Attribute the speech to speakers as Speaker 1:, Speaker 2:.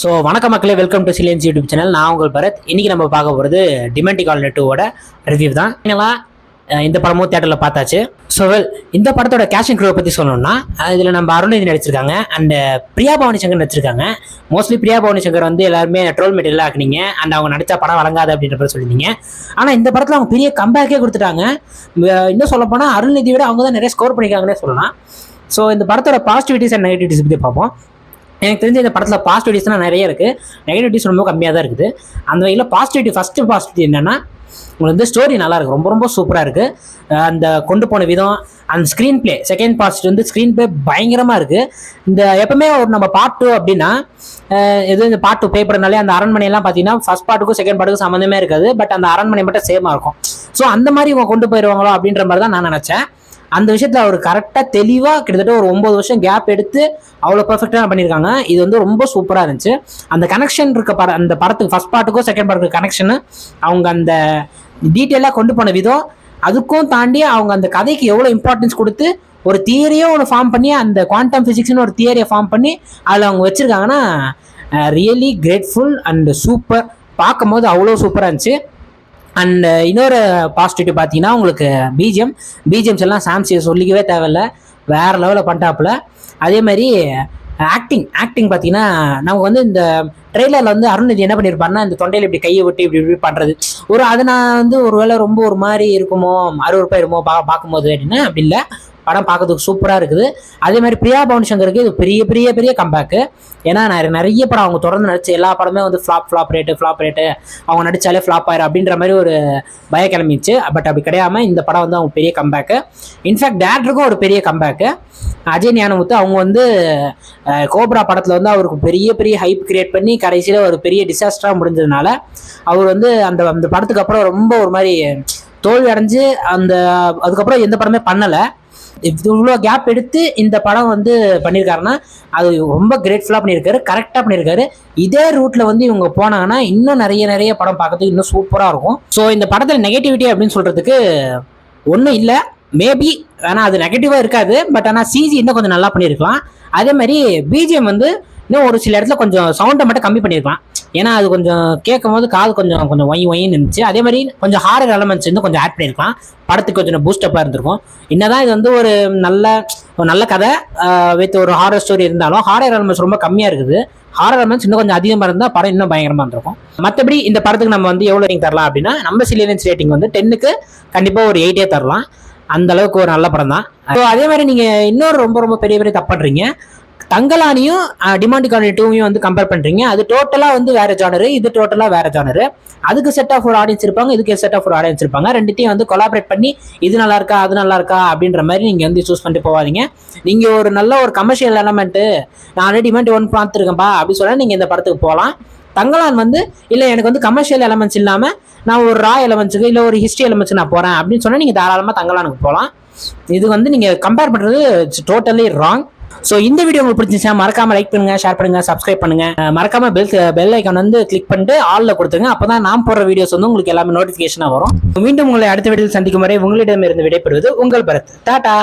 Speaker 1: So வணக்க மக்களே, welcome to சிலியன்ஸ் YouTube channel. நான் உங்கள் பரத். இன்றைக்கி நம்ம பார்க்க போகிறது டிமாண்டி காலனி 2வோட ரிவ்யூ தான். இந்த படமும் தேட்டரில் பார்த்தாச்சு. ஸோ இந்த படத்தோட கேஷிங் க்ரூவை பற்றி சொல்லணும்னா, இதில் நம்ம அருள்நிதி நடிச்சிருக்காங்க அண்ட் பிரியா பவானி சங்கர் நடிச்சிருக்காங்க. மோஸ்ட்லி பிரியா பவானி சங்கர் வந்து எல்லாருமே ட்ரோல் மெட்டீரியலாக ஆக்குனீங்க அண்ட் அவங்க நடித்த படம் வழங்காது அப்படின்ற மாதிரி சொல்லியிருந்தீங்க. ஆனால் இந்த படத்தில் அவங்க பெரிய கம்பேக்கே கொடுத்துட்டாங்க. இன்னும் சொல்லப்போனால் அருள்நிதி விட அவங்க தான் நிறைய ஸ்கோர் பண்ணியிருக்காங்கன்னே சொல்லலாம். ஸோ இந்த படத்தோட பாசிட்டிவிட்டிஸ் அண்ட் நெகட்டிவிட்டிஸ் பற்றி பார்ப்போம். எனக்கு தெரிஞ்ச இந்த படத்தில் பாசிட்டிவிட்டிஸ்லாம் நிறைய இருக்குது, நெகட்டிவிட்டிஸ் ரொம்ப கம்மியாக தான் இருக்குது. அந்த வகையில் ஃபஸ்ட்டு பாசிட்டிவ் என்னென்னா, உங்களுக்கு வந்து ஸ்டோரி நல்லாயிருக்கு, ரொம்ப ரொம்ப சூப்பராக இருக்குது. அந்த கொண்டு போன விதம், அந்த ஸ்க்ரீன் பிளே, செகண்ட் பாசிட்டிவ் வந்து ஸ்க்ரீன் பிளே பயங்கரமாக இருக்குது. இந்த எப்பவுமே ஒரு நம்ம பார்ட் 2 அப்படின்னா, எதுவும் இந்த பார்ட் 2 பே பண்ணனாலே அந்த அரண்மனையெல்லாம் பார்த்தீங்கன்னா ஃபர்ஸ்ட் பார்ட்டுக்கும் செகண்ட் பார்ட்டுக்கும் சம்மந்தமே இருக்காது. பட் அந்த அரண்மனை மட்டும் சேமாக இருக்கும். ஸோ அந்த மாதிரி இவங்க கொண்டு போயிடுவாங்களோ அப்படின்ற மாதிரி தான் நான் நினச்சேன். அந்த விஷயத்தில் அவர் கரெக்டாக தெளிவாக கிட்டத்தட்ட ஒரு 9 வருஷம் கேப் எடுத்து அவ்வளோ பர்ஃபெக்டாக பண்ணியிருக்காங்க. இது வந்து ரொம்ப சூப்பராக இருந்துச்சு. அந்த கனெக்ஷன் இருக்க அந்த படத்துக்கு ஃபர்ஸ்ட் பார்ட்டுக்கும் செகண்ட் பார்ட்டுக்கு கனெக்ஷனு, அவங்க அந்த டீட்டெயிலாக கொண்டு போன விதம், அதுக்கும் தாண்டி அவங்க அந்த கதைக்கு எவ்வளோ இம்பார்ட்டன்ஸ் கொடுத்து ஒரு தியரியை ஒன்று ஃபார்ம் பண்ணி, அந்த குவாண்டம் ஃபிசிக்ஸ்னு ஒரு தியரியை ஃபார்ம் பண்ணி அதில் அவங்க வச்சுருக்காங்கன்னா ரியலி கிரேட்ஃபுல் அண்ட் சூப்பர். பார்க்கும் போது அவ்வளோ சூப்பராக இருந்துச்சு. அண்ட் இன்னொரு பாசிட்டிவ் பார்த்தீங்கன்னா, உங்களுக்கு பிஜிஎம்ஸ் எல்லாம் சாம்சியை சொல்லிக்கவே தேவையில்ல, வேறு லெவலில் பண்ணிட்டாப்புல. அதே மாதிரி ஆக்டிங் பார்த்தீங்கன்னா, நமக்கு வந்து இந்த ட்ரெய்லரில் வந்து அருள்நிதி என்ன பண்ணியிருப்பாருன்னா, இந்த தொண்டையில் இப்படி கையை விட்டு இப்படி பண்ணுறது அது நான் வந்து ஒரு வேளை ரொம்ப ஒரு மாதிரி இருக்குமோ, அருவருப்பாயிருமோ பார்க்கும்போது அப்படின்னா, அப்படி இல்லை. படம் பார்க்கறதுக்கு சூப்பராக இருக்குது. அதே மாதிரி பிரியா பவானி சங்கருக்கு இது பெரிய பெரிய பெரிய கம்பேக்கு. ஏன்னா நிறைய படம் அவங்க தொடர்ந்து நடிச்ச எல்லா படமே வந்து ஃப்ளாப் ரேட்டு அவங்க நடித்தாலே ஃப்ளாப் ஆயிரும் அப்படின்ற மாதிரி ஒரு பய கிளம்பிச்சு. பட் அப்படி கிடையாமல் இந்த படம் வந்து அவங்க பெரிய கம்பேக்கு. இன்ஃபேக்ட் டேரக்டருக்கும் ஒரு பெரிய கம்பேக்கு. அஜய் ஞானமுத்து அவங்க வந்து கோப்ரா படத்தில் வந்து அவருக்கு பெரிய பெரிய ஹைப் கிரியேட் பண்ணி கடைசியில் ஒரு பெரிய டிசாஸ்டராக முடிஞ்சதுனால அவர் வந்து அந்த படத்துக்கு அப்புறம் ரொம்ப ஒரு மாதிரி தோல்வி அடைஞ்சு அதுக்கப்புறம் எந்த படமே பண்ணலை. இவ்வளோ கேப் எடுத்து இந்த படம் வந்து பண்ணியிருக்காருன்னா அது ரொம்ப கிரேட்ஃபுல்லாக பண்ணியிருக்காரு, கரெக்டாக பண்ணியிருக்காரு. இதே ரூட்டில் வந்து இவங்க போனாங்கன்னா இன்னும் நிறைய படம் பார்க்கறதுக்கு இன்னும் சூப்பராக இருக்கும். ஸோ இந்த படத்தில் நெகட்டிவிட்டி அப்படின்னு சொல்கிறதுக்கு ஒன்றும் இல்லை. மேபி ஆனால் அது நெகட்டிவாக இருக்காது. பட் ஆனால் சிஜி இன்னும் கொஞ்சம் நல்லா பண்ணியிருக்கலாம். அதே மாதிரி பிஜிஎம் வந்து இன்னும் ஒரு சில இடத்துல கொஞ்சம் சவுண்டை மட்டும் கம்மி பண்ணியிருக்கலாம். ஏன்னா அது கொஞ்சம் கேட்கும் போது காது கொஞ்சம் ஒயின்னு இருந்துச்சு. அதே மாதிரி கொஞ்சம் ஹாரர் எலமெண்ட்ஸ் வந்து கொஞ்சம் ஆட் பண்ணியிருக்கலாம். படத்துக்கு கொஞ்சம் பூஸ்டப்பாக இருந்திருக்கும். என்னதான் இது வந்து ஒரு நல்ல கதை வித் ஒரு ஹாரர் ஸ்டோரி இருந்தாலும் ஹாரர் எலமெண்ட்ஸ் ரொம்ப கம்மியாக இருக்குது. ஹாரர் எலமெண்ட்ஸ் இன்னும் கொஞ்சம் அதிகமாக இருந்தால் படம் இன்னும் பயங்கரமாக இருந்திருக்கும். மற்றபடி இந்த படத்துக்கு நம்ம வந்து எவ்வளோ ரேட்டிங் தரலாம் அப்படின்னா, நம்ம சிலியன்ஸ் ரேட்டிங் வந்து 10க்கு கண்டிப்பாக ஒரு 8 தரலாம். அந்த அளவுக்கு ஒரு நல்ல படம் தான். ஸோ அதே மாதிரி நீங்கள் இன்னொரு ரொம்ப பெரிய தப்படுறீங்க. தங்கலானியும் டிமாண்டி காலனி 2வையும் வந்து கம்பேர் பண்ணுறீங்க. அது டோட்டலாக வந்து வேறு ஜானரு, இது டோட்டலாக வேறு ஜானரு. அதுக்கு செட் ஆஃப் ஒரு ஆடியன்ஸ் இருப்பாங்க, இதுக்கு செட் ஆஃப் ஒரு ஆடியன்ஸ் இருப்பாங்க. ரெண்டுத்தையும் வந்து கொலாபரேட் பண்ணி இது நல்லா இருக்கா அது நல்லா இருக்கா அப்படின்ற மாதிரி நீங்கள் வந்து சூஸ் பண்ணிட்டு போகாதீங்க. நீங்கள் ஒரு நல்ல ஒரு கமர்ஷியல் எலமெண்ட்டு, நான் ஆல்ரெடி டிமாண்டி 1 பார்த்துருக்கேன்ப்பா அப்படி சொன்னால் நீங்கள் இந்த படத்துக்கு போகலாம். தங்கலான் வந்து இல்லை எனக்கு வந்து கமர்ஷியல் எலமெண்ட்ஸ் இல்லாமல் நான் ஒரு ரா எலமெண்ட்ஸுக்கு இல்லை ஒரு ஹிஸ்ட்ரி எலமெண்ட்ஸுக்கு நான் போகிறேன் அப்படின்னு சொன்னால் நீங்கள் தாராளமாக தங்கலானுக்கு போகலாம். இது வந்து நீங்கள் கம்பேர் பண்ணுறது டோட்டலி ராங். ஸோ இந்த வீடியோ உங்களுக்கு பிடிச்சிருந்துச்சா மறக்காம லைக் பண்ணுங்க, ஷேர் பண்ணுங்க, சப்ஸ்கிரைப் பண்ணுங்க. மறக்காம பெல் ஐக்கான் வந்து கிளிக் பண்ணிட்டு ஆல்ல கொடுத்துங்க. அப்பதான் நான் போடுற வீடியோஸ் வந்து உங்களுக்கு எல்லாமே நோட்டிபிகேஷனா வரும். மீண்டும் உங்களை அடுத்த வீடியோவில் சந்திக்கும் வரை உங்களிடமிருந்து விடைபெறுவது உங்கள் பரத். டாடா.